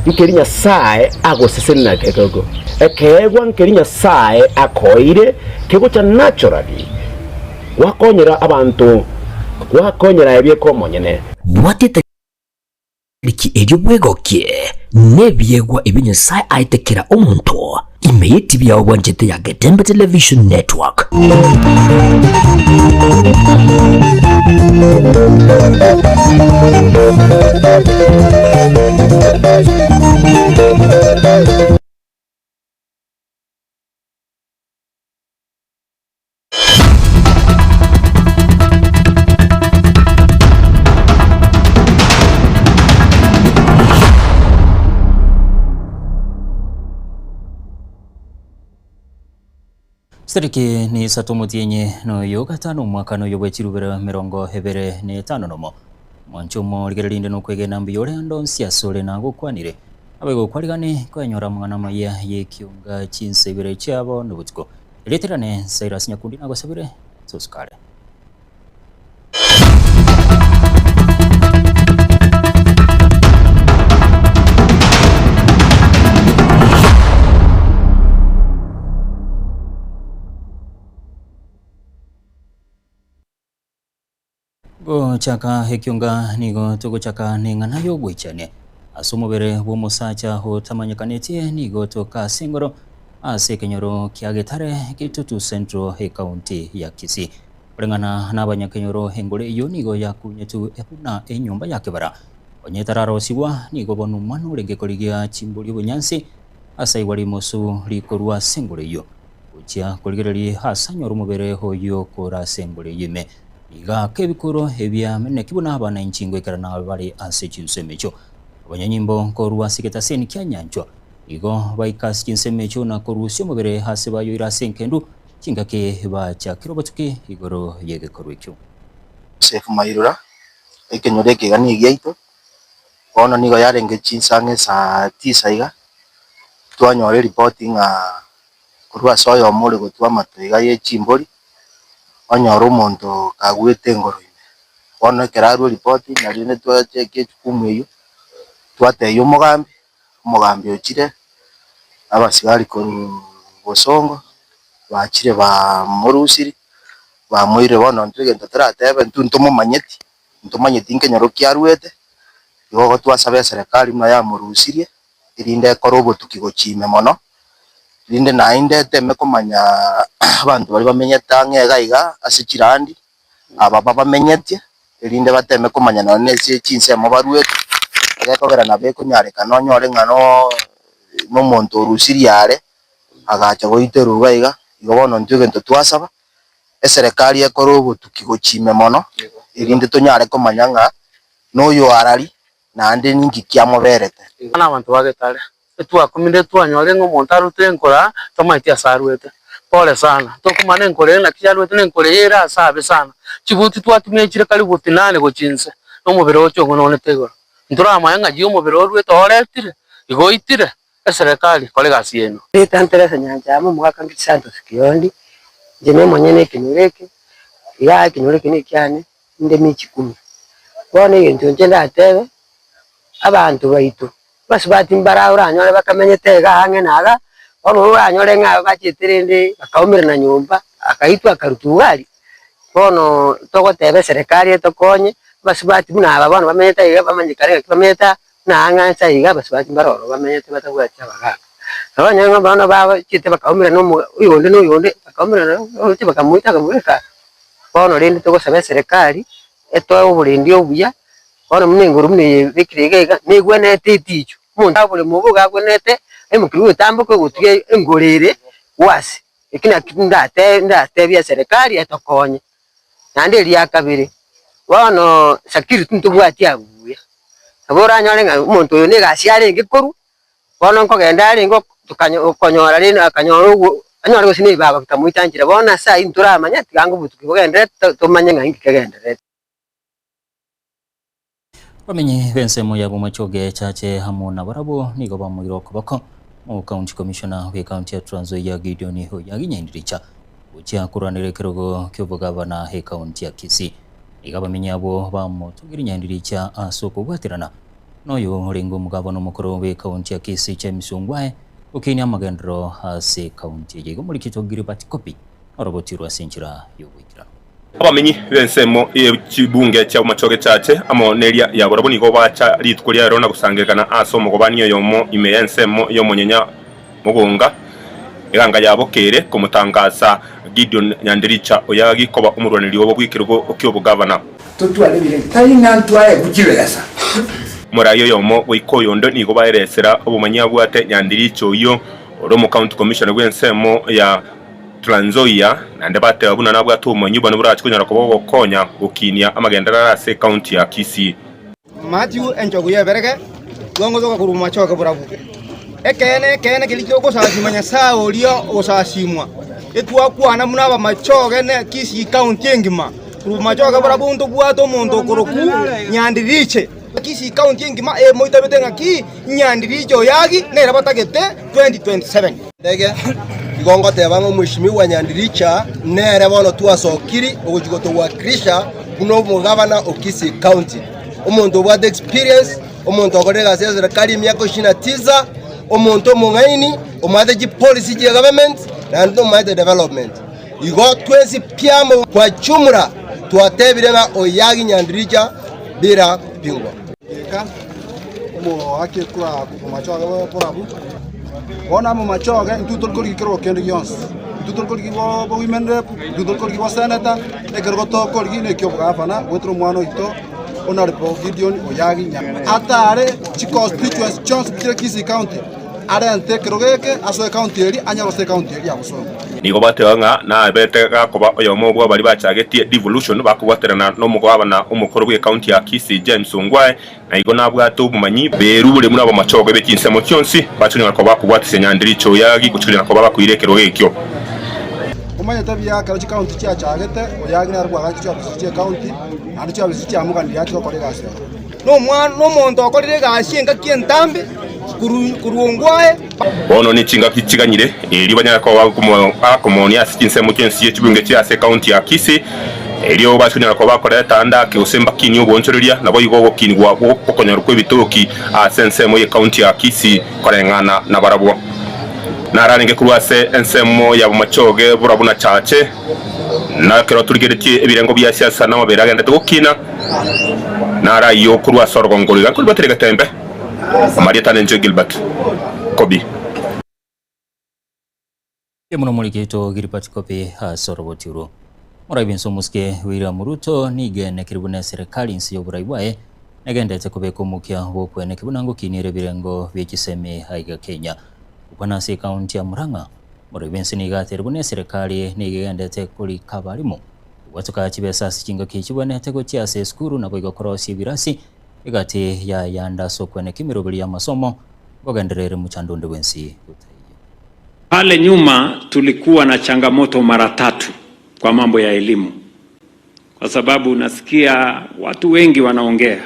nkeri Nyasaye agosesena kekego ekegwa nkeri Nyasaye akoire kegocha naturally wakonyera abantu wakonyera ebyeko monyene watete liki ejo bwegokie nebyegwa ebinyasaye aitekera omuntu imeyiti byawo bwanjete ya Getembe Television Network. Seriki ni satomutienye no yoga tano mwaka no yobwe chirubera mirongo hebere ne tano nomo mwanchomo ligerinde no kwegena mbiyore ando nsiasole na gukwanire abego kwaligane kwanyora mwana maya yekiunga chinsebere cyabo n'ubutiko leterane Cyrus Nyakundi nagosabire soskare go chaka hekyunga nigo tugo chaka ningana yo gwichane asumubere bo musacha ho tamanyakaneti nigo toka singoro ase kenyoro kiagetare kitutu central he county ya Kisii urengana n'abanyakenyoro hengore iyo nigo yakunyetu epuna enyumba yakebara onyetararo siwa nigo bonu manu regekorigia chimbuli bunyansi asai wali mosu likorwa singore iyo ucia koligereri hasanyoro mubere hoyo kora singore yime iga kebikoro hebya mene kibuna abana inchingo ikarana bali ase chinsemecho abanyanyimbo korwa siketa seni kyanyancho igo baikasi chinsemecho na korusyo mubere hase bayo irasenkendu kingake ba chakirobotuke igoro yege korwekyo Sefu Mairura ekenyore kigani giaito ono nigo yarenge chinsange saa 9 iga twanyore reporting kurwa soyo muri gutwa matwiga ye chimbori onyoro umuntu kagwete ngoroine ono kerarwo reporting nari ne twacheke kumweyo twateye umugambi ukire abasigari ko bosongo bakire ba murusiri ba mwire bono ntugenda taratebe ntuntumo manyeti nkenyoro kyarwete igo twasabe serikali mwa ya murusirie irinde korobo tukigochime mono irinde nainde teme komanya abantu bari bamenyeta ngega asikirandi aba bamenyete irinde bateme komanya none chinse mo barwete agakogera nabe kunyareka no nyore ngano no muntu rusiriare agacha goiteru baiga igo bono ntugento twasaba eserikali ekorobo tukigochime mono irinde tunyare komanya nga noyo arari nande ningi kyamoberete ana abantu bagetare twakuminde twanyore ng'omuntu arute nkora tomaitia sarwete pole sana tokumane nkore na kyarwete nenkore yera asabe sana chibuti twatumye chire kali butinane gochinse no mubere ocho none tegoro ndura amayanga giyo mubere orwete oretire igoitire eserikali kole gasi yeno tanteresa nyanja mu mwaka ngisanto sikiondi jene monyene kinureke ya kinureke ni kyane inde michi 10 bone yento njenda atebe abantu baitu basubati mbara uranyore bakamenyete gahange naga babo uranyore nga bachitirinde bakaumira na nyumba akaitwa karutuwali bono togotebe serikali etokonye basubati muna abana bamenyete iga bamanyikare bamenyeta nanga saiga basubati mbaroro bamenyete batagwacha baga abanyanga bana baba chite bakaumira no uyonde bakaumira no bakamuita kamureka bono rindi togosabe serikali eto uburindi obuya bono mnenguru mne bikirega negwenete ticho muntu abule mubuga gwenete emukuru tambuko gutige engorere wasi ikina ndate bya serikali etokonye nande liya kabiri bono security ntubwati abuya abora nyalenga umuntu yo negasiare ngikoru bono nkogenda ari ngo tukanyora rino akanyora anyora gusini baba tutamuitangira bona saa intura amanya tigango butukigende tomanye nga ingikegende bamenye bensemo yabo machoge chache hamuna barabo nigo bamwiro kubako mu county commissioner we county ya Trans Nzoia Gideon ho yaginyendiricha ucia kuranire kirogo kyovuga bana he county ya Kisii igabamenye abo bamutungiri nyendiricha asoko gwatirana noyo ringo mugabano mukuru we kaunti ya Kisii James Ongwae ukinya magendro ase kaunti ya Murikito Gilbert Kopi orobotirwa sinjira y'ubwikira abamenyi bensemo y'ekibunge kya Machoge chache amoneria ya boraboni go bacha litkulia rona gusangekana aso mugobaniyo yomo imeyensemo yomonyenya mugunga iganga yabokere kumutangaza Gideon Nyandiricha oyagi koba umurwaniri wo bwikirgo okyo bugavana tutwale bire tayina ntwaye bukiresa murayo yomo wikoyondo nigo baeresera obumanya bwate Nyandiricha oyo oromo county commissioner gwensemo ya Trans Nzoia nande bate abuna nabwo atumanyi bano burachi kunyara ko konya gukinia amagendera ase county ya Kisii Matthew enjoguye berege gongo zoka kuru Machoge burabu ekene kilikyo gosasimanya sao lio osasimwa etwa kwana munaba Machoge ne Kisii county engima kuru Machoge burabu ndo bwato mondo koroku Nyandiriche Kisii county engima moita betenga ki Nyandiriche oyagi ne rabatagete 2027 ndege igongo tebango mwishimiwa Nyandiricha nere bono twasokiri ogujigoto wa Krisha kuno mugabana o Kisii county omuntu wa experience omuntu okorega serikali myako 29 omuntu mungaini omadeji policy ya government and omade development igo twezi piamo kwa chumra twatebirenga oyagi Nyandiricha bira pingwa mo ake kwa Machoge borabu ona mo Machoge ntutol kol kikro kende yons ntutol kol kibo bo women rep ntutol kol kibo senator ekergo to kol gine kyo gafana wetro mwano ito honorable Gideon oyagi nya atare chi constituency chance Kisii county are ante krogeke aso county eri anya ro county eri abuso nigo batewanga na betega koba oyomo bwa bali bachagetie devolution bakubwaterana no mugabana umukuru we county ya Kisii James Ongwae na igo nabwato bumanyi berubule muri abo Machoge bekinsemo cyonsi bacunywa ko bakubwatise Nyandiricha oyagi gucurira ko babakuirekero gekyo umanya tabia kala county cha chagete oyagi na rwa gachi cha county andi cha bisi cha mugandi yacho ko legase no mwana no muntu akorire gashinga kientambe kuru Ongwae ono ni chinga kichiganyire eri banyaka ko akomoni asikinsemo cyonsi y'ekibunge kya ase county ya Kisii elio basunyara ko bakora tanda ke usemba kini obonchoreria nabo yigo kinigwa okonyara ko bitoki asensemo ye county ya Kisii korengana na barabo narange kurwase ensemo ya Machoge burabuna chache na kero turigeretie ebirengo bya siasa na mabera agenda tukina narayo kurwase orgongorira kuri baterega tembe Maria Tanenje Gilbert Kobi Yemuno Murikito Gilbert Kopi asorobotiro Murabinso muske William Ruto nigene kiribune serikali nsi y'oburayibwaye negendete kubeka omukya bokwene kibunango kinire birengo byekiseme haiga Kenya ukwana se county ya Murang'a Murabinso nigateribune serikali nigendete kuri kabarimo watuka kibesa sikinga kikibonete ko cyase skuru nabo igakorosi birasi igati ya yanda sokwene kimirobili ya masomo bogenderere muchandonde wensi utaiye. Pale nyuma tulikuwa na changamoto mara 3 kwa mambo ya elimu, kwa sababu nasikia watu wengi wanaongea,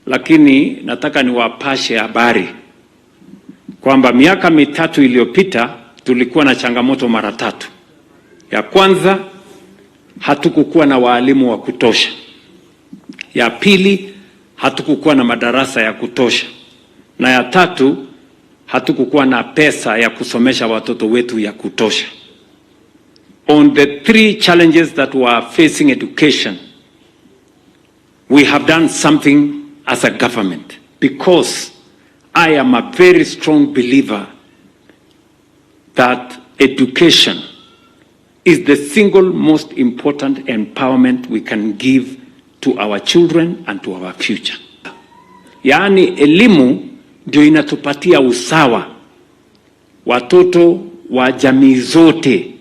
lakini nataka niwapashe habari kwamba miaka 3 iliyopita tulikuwa na changamoto mara 3. Ya kwanza, hatukukuwa na walimu wa kutosha. Ya pili, hatukukuwa na madarasa ya kutosha. Na ya 3, hatukukuwa na pesa ya kusomesha watoto wetu ya kutosha. On the 3 challenges that were facing education, we have done something as a government, because I am a very strong believer that education is the single most important empowerment we can give to our children and to our future. Yaani elimu ndio inatupatia usawa. Watoto wa jamii zote,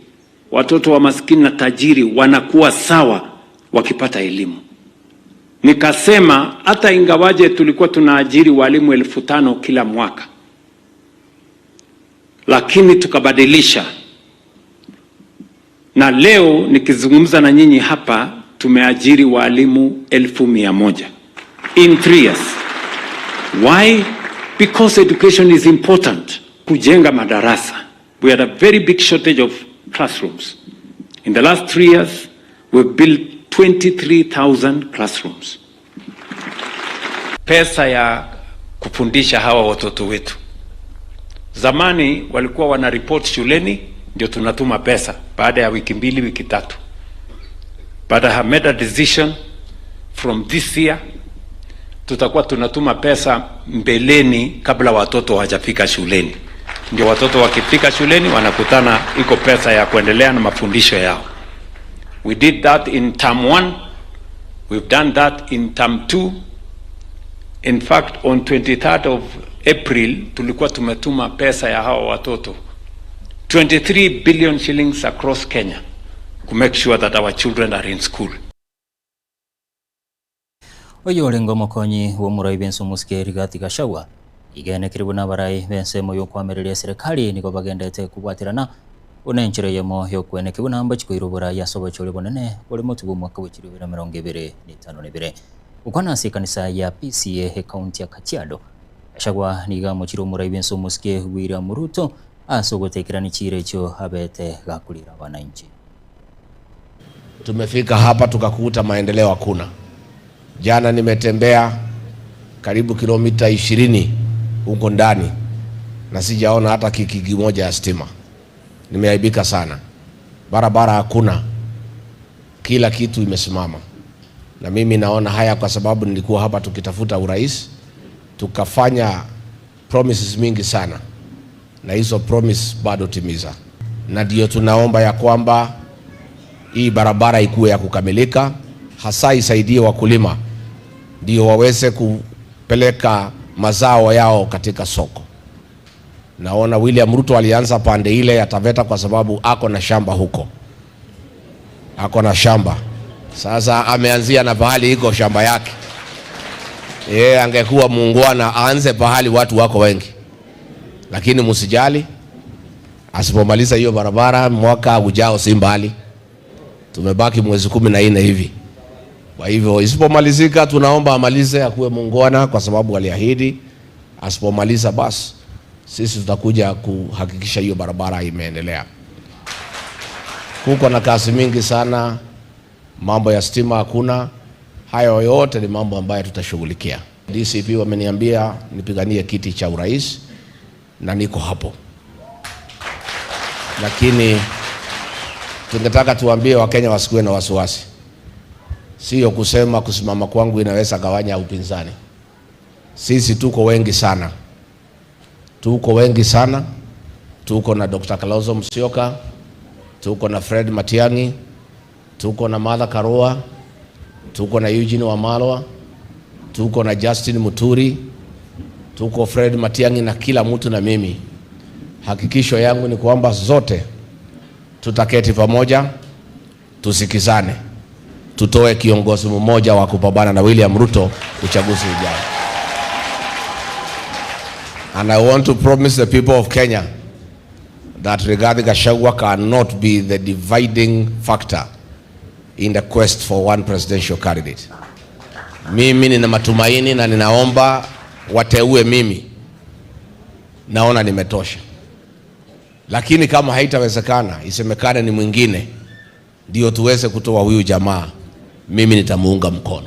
watoto wa maskini na tajiri wanakuwa sawa wakipata elimu. Nikasema hata ingawaje tulikuwa tunaajiri walimu 5,000 kila mwaka, lakini tukabadilisha. Na leo nikizungumza na nyinyi hapa tumeajiri walimu 1,100 in 3 years. Why? Because education is important. Kujenga madarasa. We had a very big shortage of classrooms. In the last 3 years, we built 23,000 classrooms. pesa ya kufundisha hawa watoto wetu. Zamani walikuwa wana report shuleni, ndio tunatuma pesa baada ya wiki 2 wiki 3. But I have made a decision from this year, tutakuwa tunatuma pesa mbeleni kabla watoto hawajafika shuleni. Ndio watoto wakifika shuleni wanakutana iko pesa ya kuendelea na mafundisho yao. We did that in term 1. We've done that in term 2. In fact, on 23rd of April, tulikuwa tumetuma pesa ya hawa watoto 23 billion shillings across Kenya to make sure that our children are in school. Oyo lengo mokonyi wo murai benso muske Rigathi Gachagua igene kiribuna barai bense moyo kwamereria serikali niko bagendete kubwatirana unenchire yemo yo kwene kibuna ambachi kuirubura yasobachole bonene bole motugo mwaka wa 2025 ukwana si kanisa ya PCA county ya Kajiado. Gachagua niga mochiro murai benso muske William Ruto asogotekirani chire cho abete gakulira wananchi. Tumefika hapa tukakuta maendeleo hakuna. Jana nimetembea karibu kilomita 20 huko ndani na sijaona hata kiki moja ya stima. Nimeaibika sana. Barabara hakuna. Kila kitu imesimama. Na mimi naona haya kwa sababu nilikuwa hapa tukitafuta urais, tukafanya promises mingi sana. Na hizo promise bado timiza. Na ndio tunaomba ya kwamba hii barabara ikuwe ya kukamilika, hasa isaidie wakulima ndio waweze kupeleka mazao yao katika soko. Naona William Ruto alianza pande ile ya Taveta kwa sababu ako na shamba huko. Ako na shamba. Sasa ameanzia na pahali iko shamba yake. Angekuwa muungwana aanze pahali watu wako wengi. Lakini msijali, asipomaliza hiyo barabara mwaka ujao si mbali. Tumebaki mwezi 14 hivi. Kwa hivyo isipomalizika tunaomba amalize akuwe muungwana kwa sababu aliahidi. Asipomaliza basi sisi tutakuja kuhakikisha hiyo barabara imeendelea. Kuko na kazi mingi sana, mambo ya stima hakuna. Hayo yote ni mambo ambayo tutashughulikia. DCP wameniambia nipiganie kiti cha urais na niko hapo. Lakini tungetaka tuambie Wakenya wasikuwe na wasiwasi. Sio kusema kusimama kwangu inaweza gawanya upinzani. Sisi tuko wengi sana. Tuko wengi sana. Tuko na Dr. Kalonzo Musyoka, tuko na Fred Matiang'i, tuko na Martha Karua, tuko na Eugene Wamalwa, tuko na Justin Muturi, tuko Fred Matiang'i na kila mtu na mimi. Hakikisho yangu ni kwamba zote tutaketi pamoja, tusikizane, tutoe kiongozi mmoja wa kupambana na William Ruto uchaguzi ujao. And I want to promise the people of Kenya that Rigathi Gachagua cannot be the dividing factor in the quest for one presidential candidate. Mimi nina matumaini na ninaomba wateue mimi. Naona nimetosha. Lakini kama haitawezekana, isemekane ni mwingine ndio tuweze kutoa huyu jamaa, mimi nitamuunga mkono.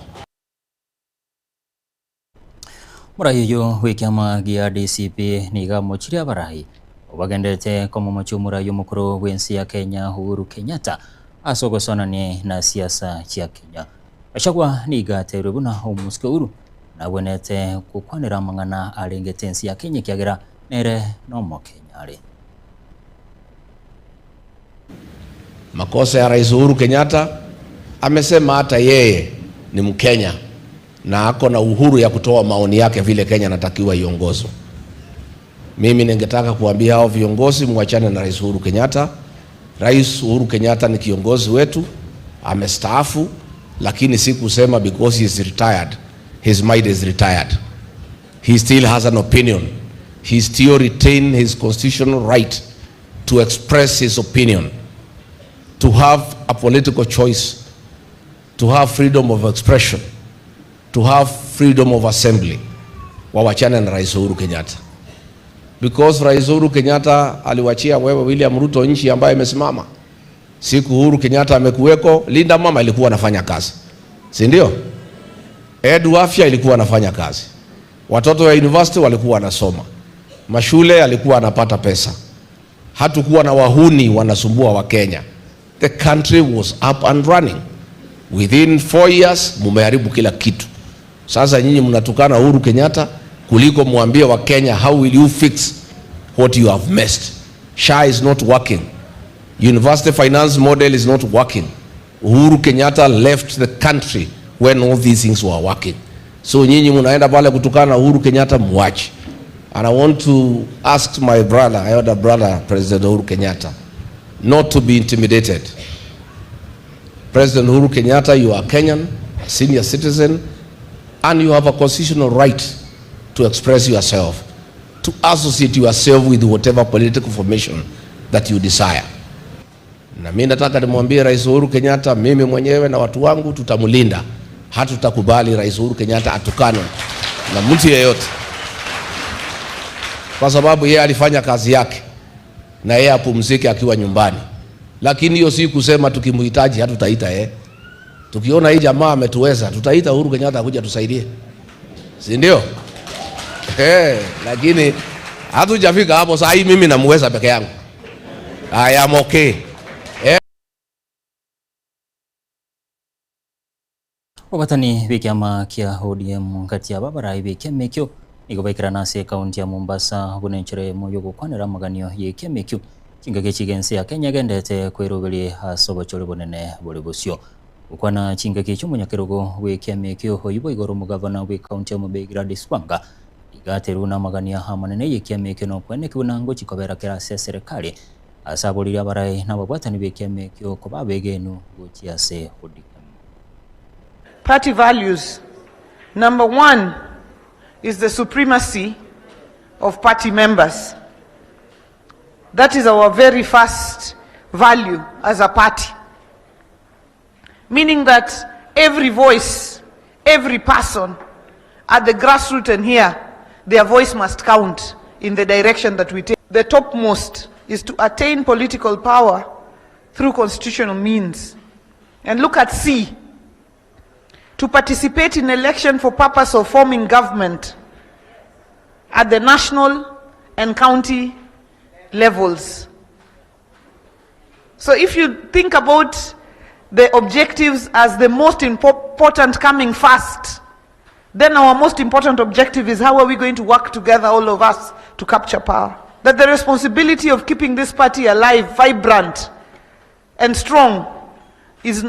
Murai yo wikama gia DCP niga mochiria barai obagendete komo machumura yo mukuru wensi ya Kenya Uhuru Kenyatta asogosonani na siasa ya Kenya. Gachagua niga terubuna umuske uru na wenete kukwanira mangana alengetensi ya Kenya kiagera nere nomo Kenya ali. Makosa ya Rais Uhuru Kenyatta, amesema hata yeye ni Mkenya na ako na uhuru ya kutoa maoni yake vile Kenya natakiwa iongozwe. Mimi ningetaka kuambia hao viongozi muachane na Rais Uhuru Kenyatta. Rais Uhuru Kenyatta ni kiongozi wetu, amestaafu, lakini si kusema because he is retired, his mind is retired. He still has an opinion. He still retain his constitutional right to express his opinion, to have a political choice, to have freedom of expression, to have freedom of assembly. Wawachane na Rais Uhuru Kenyatta. Because Rais Uhuru Kenyatta aliwachia wewe William Ruto nchi ambayo imesimama. Siku Uhuru Kenyatta amekuweko, Linda Mama ilikuwa anafanya kazi. Si ndio? Edu afya ilikuwa anafanya kazi, watoto wa university walikuwa wanasoma, mashule alikuwa anapata pesa, hatukuwa na wahuni wanasumbua wa Kenya. The country was up and running. Within 4 years mumeharibu kila kitu. Sasa nyinyi mnatukana Uhuru Kenyatta kuliko muambie wa Kenya how will you fix what you have messed. SHA is not working. University finance model is not working. Uhuru Kenyatta left the country when all these things were working. So nyinyi mnaenda pale kutukana Uhuru Kenyatta, muache. And I want to ask my brother, my elder brother, President Uhuru Kenyatta, not to be intimidated. President Uhuru Kenyatta, you are Kenyan, a senior citizen, and you have a constitutional right to express yourself, to associate yourself with whatever political formation that you desire. Na mimi nataka nimwambie Rais Uhuru Kenyatta, mimi mwenyewe na watu wangu tutamulinda. Hatutakubali Rais Uhuru Kenyatta atukane na mtu yeyote, kwa sababu yeye alifanya kazi yake na yeye apumzike akiwa nyumbani. Lakini hiyo si kusema tukimhitaji hatutaita yeye. Tukiona hii jamaa ametuweza, tutaita Uhuru Kenyatta kuja tusaidie, si ndio? Lakini hatujafika hapo. Sasa hii mimi namuweza peke yangu. I am okay. Wabatani bikiama kia ODM kati ya babara ibe kemekyo igobekera nase kaunti ya Mombasa bunenchere moyo gukwanira maganio ye kemekyo chingage chigense ya Kenya gendete kwerobeli hasobochore bonene bole bosyo ukwana chingage cy'umunyakerogo we kemekyo hoyibo igoro mugavana we kaunti ya Mubei Gladys Wanga igateruna magania hamanene ye kemekyo no kwene kibunango chikobera kera serikali asabolira barai nababwatani be kemekyo kobabegenu gochiase hodi. Party values. Number 1 is the supremacy of party members. That is our very first value as a party. Meaning that every voice, every person at the grassroots and here, their voice must count in the direction that we take. The topmost is to attain political power through constitutional means. And look at C. To participate in election for purpose of forming government at the national and county levels. So if you think about the objectives as the most important coming first, then our most important objective is how are we going to work together, all of us, to capture power. That the responsibility of keeping this party alive, vibrant, and strong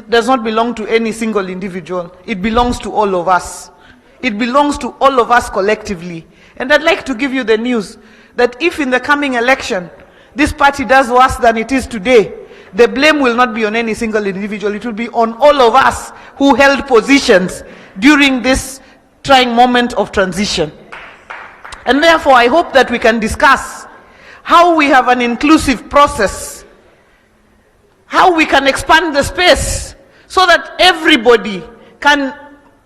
does not belong to any single individual. It belongs to all of us. It belongs to all of us collectively. And I'd like to give you the news that if in the coming election, this party does worse than it is today, the blame will not be on any single individual. It will be on all of us who held positions during this trying moment of transition. And therefore, I hope that we can discuss how we have an inclusive process, how we can expand the space so that everybody can,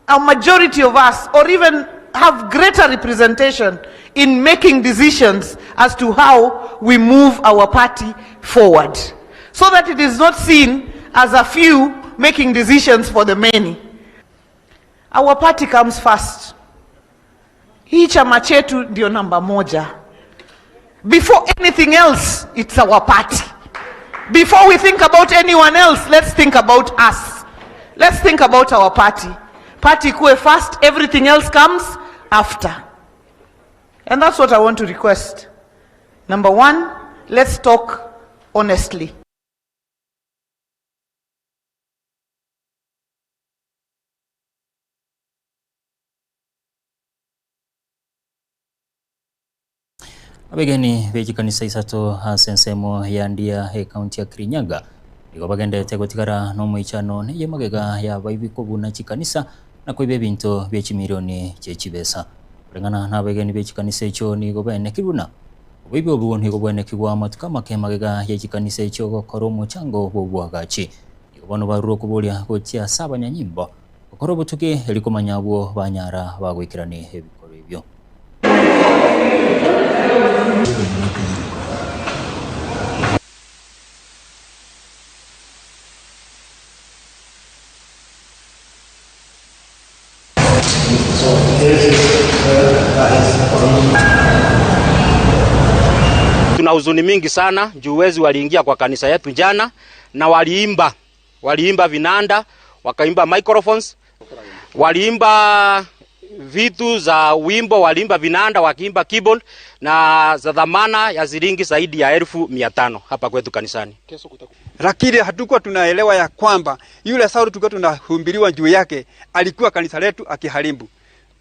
a majority of us, or even have greater representation in making decisions as to how we move our party forward. So that it is not seen as a few making decisions for the many. Our party comes first. Hii chama chetu ndio namba moja. Before anything else, it's our party. Before we think about anyone else, let's think about us. Let's think about our party. Party kuwe first, everything else comes after. And that's what I want to request. Number 1, let's talk honestly. Abegeni beji kanisa isato hasensemo ya ndia he kaunti ya Kirinyaga igo bagendete gutigara no muichano ne yemagega ya baibiko buna chikanisa na kwibe binto bechi milioni chechibesa rengana na abegeni beji kanisa icho ni go bene kiruna bibo buo ni go bene kigwa matuka makemagega ya chikanisa icho go koromo chango bobwa gachi igo bono baruro kubolia gotia saba nyanyimbo korobo tuke heliko manyabo banyara bagwikirani hebikoro ibyo. huzuni mingi sana juu wezi waliingia kwa kanisa yetu jana na waliimba vinanda, wakaimba microphones, waliimba vitu za wimbo, waliimba vinanda, wakiimba keyboard na za dhamana ya shilingi zaidi ya 1500 hapa kwetu kanisani. Lakini hatukuwa tunaelewa ya kwamba yule Sauli tulikuwa tunahubiriwa juu yake alikuwa kanisa letu akiharibu.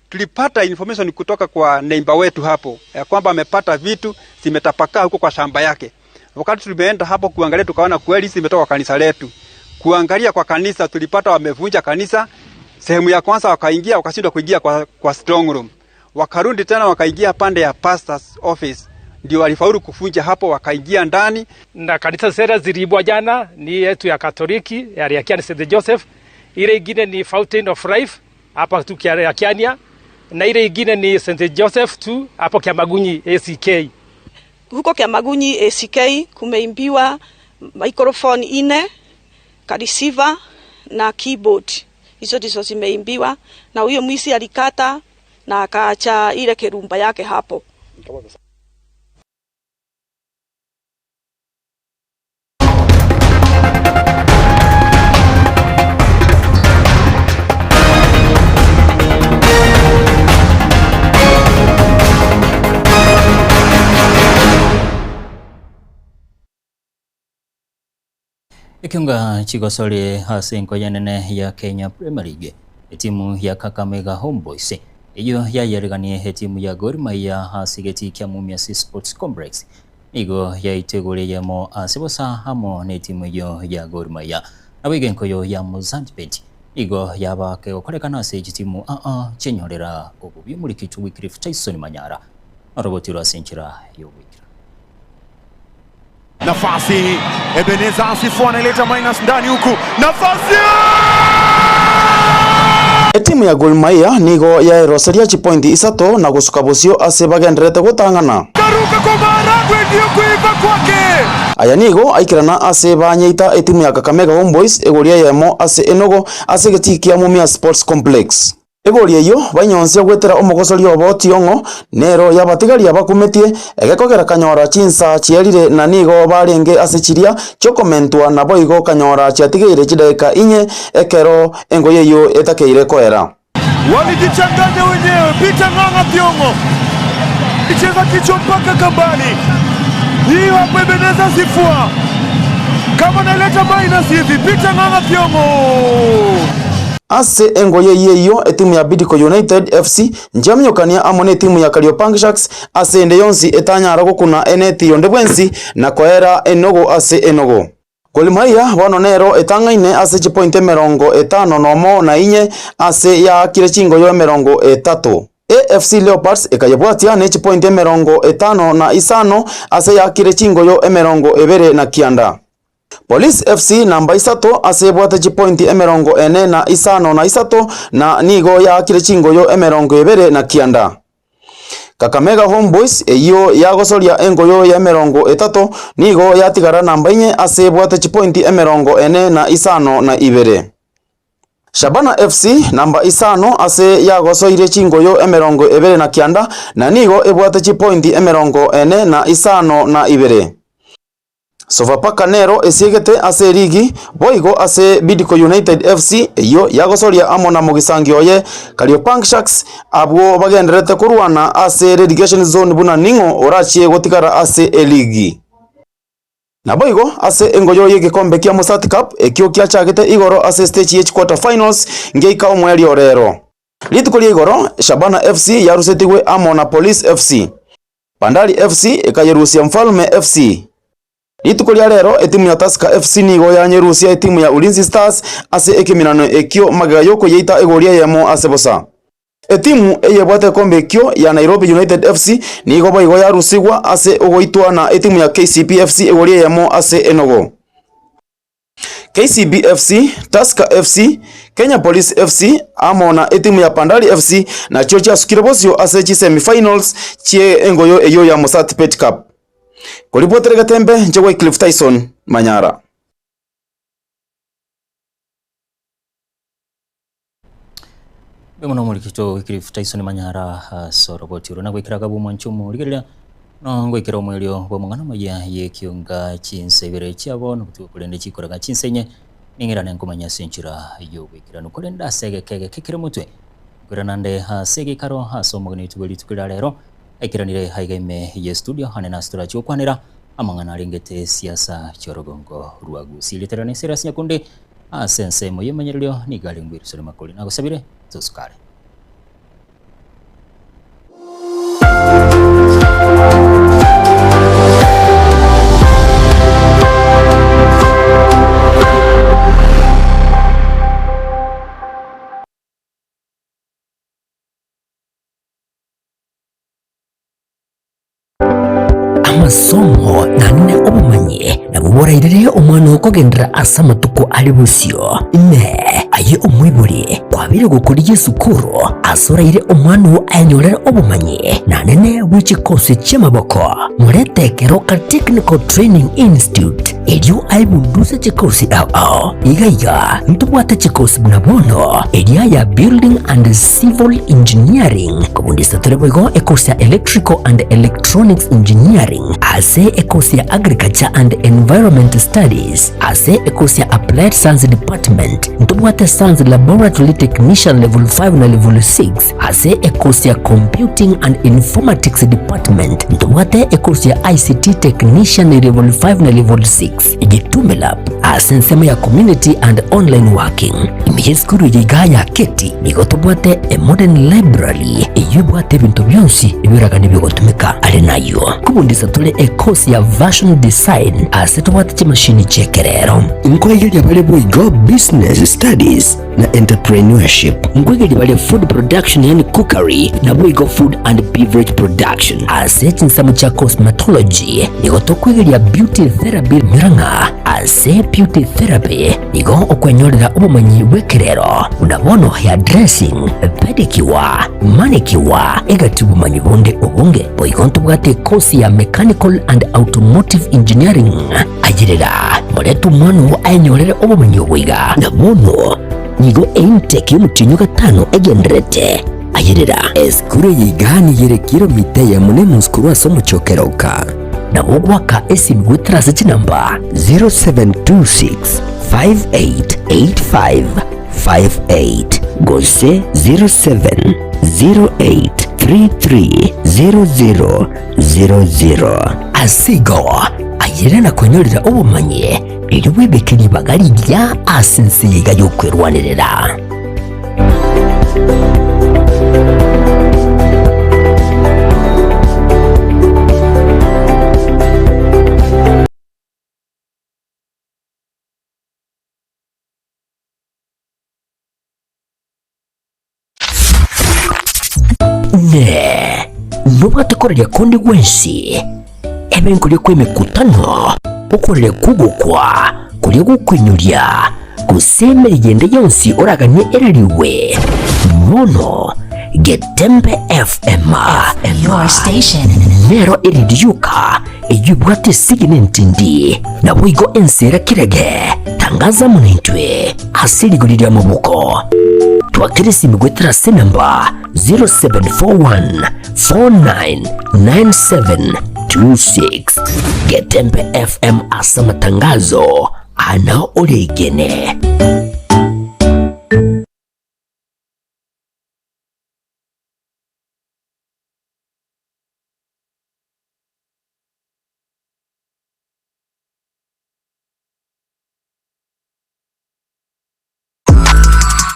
Tulipata information kutoka kwa neighbor wetu hapo ya kwamba amepata vitu zimetapakaa huko kwa shamba yake. Wakati tulimeenda hapo kuangalia tukaona kweli zimetoka kwa kanisa letu. Kuangalia kwa kanisa tulipata wamevunja kanisa. Sehemu ya kwanza wakaingia wakashindwa kuingia kwa strong room. Wakarudi tena wakaingia pande ya pastor's office. Ndio walifaulu kuvunja hapo, wakaingia ndani. Na kanisa sera ziliibwa jana ni yetu ya Katoliki ya Riakiani St. Joseph. Ile ingine ni Fountain of Life hapa tu ya Kiania, na ile ingine ni St. Joseph tu hapo Kiamagunyi ACK. Huko Kiamagunyi ACK kumeimbiwa microphone 4, receiver na keyboard. Hizo ndizo zimeimbiwa na huyo mwisi alikata na akaacha ile kerumba yake hapo. Ikiunga chigosole hasenko yanene ya Kenya Premier League, timu ya Kakamega Homeboys iyo yayereganie timu ya Gor Mahia hasigeti kya Mumias Sports Complex igo yaiteguriyemo asebosa hamo ne timu iyo ya Gor Mahia abigenko yo ya Mozambique igo yabake okorekana se timu chenyorera obubi muri kitu Wycliffe Tyson Manyara aroboti rwasenchira yo nafasi Ebeneza Asifu analeta minus ndani huku nafasi timu ya Gor Mahia nigo ya Rosaria chipointi isato na gusuka busio ase bagenderete gutangana karuka kwa Maragwe ndio kuiva kwake aya nigo aikirana ase banyeita timu ya Kakamega Homeboys egoria yemo ase enogo ase getikia Mumias Sports Complex egoria iyo banyonsia gwetera omogosori obotiongo nero yabatigari abakumetie egekogera kanyora chinsa chierire na nigo barenge ase chiria chokomentwa na boigo kanyora chiatigire chideka inye ekero engoye iyo etakeire koera walijichanganya wenyewe. Peter Ng'ang'a Thiongo icheza kichwa mpaka kambani, hiyo hapo Ebeneza Sifua kama naleta minus hivi. Peter Ng'ang'a Thiongo ase engoye yeyo timu ya Bidco United FC njamyokania amone timu ya Kariobangi Sharks ase ende yonsi etanyara gukuna eneti yonde bwensi na koera enogo ase enogo Gor Mahia bononero etangaine ase chipointe 50 nomo na inye ase ya kirechingo yo 30 AFC Leopards ekayebwatia ne chipointe 50 na isano ase ya kirechingo yo 20 na kianda Police FC namba isato ase bwate chipointi 40 na isano na isato na nigo ya kirechingo yo 20 na kianda Kakamega Homeboys eyo yagosoria engoyo ya 30 nigo yatigara namba inye ase bwate chipointi 40 na isano na ibere Shabana FC namba isano ase yagosoire chingoyo 20 na kianda na nigo ebwate chipointi 40 na isano na ibere Sofapaka Nero esiegete ase ligi boigo ase Bidco United FC iyo yagosoria amona mugisangi oye Kariobangi Sharks abwo bagenderete kurwana ase relegation zone buna ningo orachie gotigara ase eligi na boigo ase engoyo yegikombe kia Musat Cup ekio kia chagete igoro ase stage H quarter finals ngeika omweli orero litukuli igoro Shabana FC yarusetigwe amona Police FC Bandari FC ekayerusia Mfalme FC Litukulia lero etimu ya Tusker FC nigo yanyerusia etimu ya Ulinzi Stars ase ekiminano ekio magayoko yeita egoria yemo ase bosa etimu eyebwate kombe ekio ya Nairobi United FC nigo boigo yarusigwa ase ogoitwa na etimu ya KCB FC egoria yemo ase enogo KCB FC, Tusker FC, Kenya Police FC amona etimu ya Bandari FC na chocha sukirobosio ase chi semifinals chie engoyo eyo ya Musat Pet Cup Kolipotere Gatembe nje Wycliffe Tyson Manyara Bemono muri kito Wycliffe Tyson Manyara soroboti rona gwikiraga bumwanchumu ligerera no ngwikira omwelio bwa mungana maya ye kiunga chinsebere chiabona kutukulende chikoraga chinsenye ningirane nkumanya sinchira yo gwikira nukolenda sege kege kikire mutwe kuranande ha sege karo ha somogni tubali tukira lero aikiranire haigeme ye studio hanena stura chokwanira amangana ringete siasa chorogongo ruagu siliterane serious nyakunde asense moye manyerlio ni galingwiri sole makoli nagosabire tuskare. amasomo nanne obumanyi nabuborairire omwana okogendera asa matuko ali busyo ne aye omwibuli kwabire gukuriye sukuru asoraire omwana anyorera obumanyi nanene bw'ekikosi ky'amaboko muretekero ka Technical Training Institute elyo aibunduza ekikosi ao igaiga ntubwate ekikosi bunabono eliaya Building and Civil Engineering kubundisa tulebwego ekosi ya Electrical and Electronics Engineering ase ekosi ya Agriculture and Environment Studies ase ekosi ya Applied Science Department ntubwate Science Laboratory Technician Level 5 na Level 6 ase ekosi ya Computing and Informatics Department ntubwate ekosi ya ICT Technician Level 5 na Level 6 igitumela ase nsema ya Community and Online Working imiheskuru yigaya keti nigotubwate a Modern Library iyubwate bintu byonsi ibiraga nibigotumika ali nayo kubundisa tule ekosi ya Version Design ase tubwate chimashini chekerero inkwegeli abale bwigo Business Studies na Entrepreneurship inkwegeli bale Food Production yani Cookery na bwigo Food and Beverage Production ase chinsamu cha Cosmetology nigotokwegeli ya Beauty Therapy miranga ase Beauty Therapy nigo okwenyorera obumanyi bwekerero unabono ya dressing pedicure manicure egati bumanyi bonde obunge boigonto bwate kosi ya Mechanical and Automotive Engineering agirira moretu manu anyorera obumanyi bwiga nabono nigo intake y'umutinyo gatano egenderete ayirira eskure yigani yere kilomita ya mune muskuru asomo chokeroka na wogwaka esimgwetrase chinamba 0726 588558 gose 0708330000 asigo ayire na kwenyorera obumanyi iliwebekeri bagali lya asensiga yokwerwanirira ne nubwatakorera kondi gwensi ebenkulye kwemekutano okorere kugukwa kulye gukwinyurya kusemera igende yonsi oraganye erariwe mono Getembe FM your station nero iridyuka iyubwate siginentindi na bwigo ensera kirege tangaza munintwe asigurira mu buko twakirisi migwetera senamba 0741 499726 Getembe FM asa matangazo ana oregene.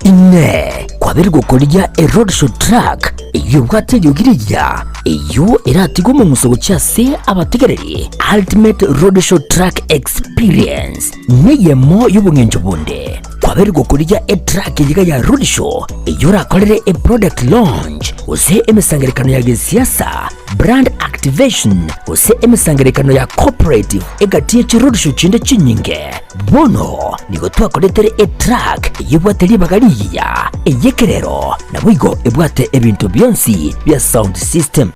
ine kwabiri gukorya a road show track iyo bwate yogiriya iyo iratigo mu musogo cyase abategereri ultimate road show track experience niyemo y'ubungenjo bunde kwabiri gukorya a track yiga ya road show iyo rakorere a product launch use emisangerekano ya gisiasa brand activation use emisangerekano ya cooperative egatiye ci road show cinde cinyinge bono nigo twakoretere a track yibwate libagariya eyekerero na bwigo ebwate ebintu byonsi bya sound system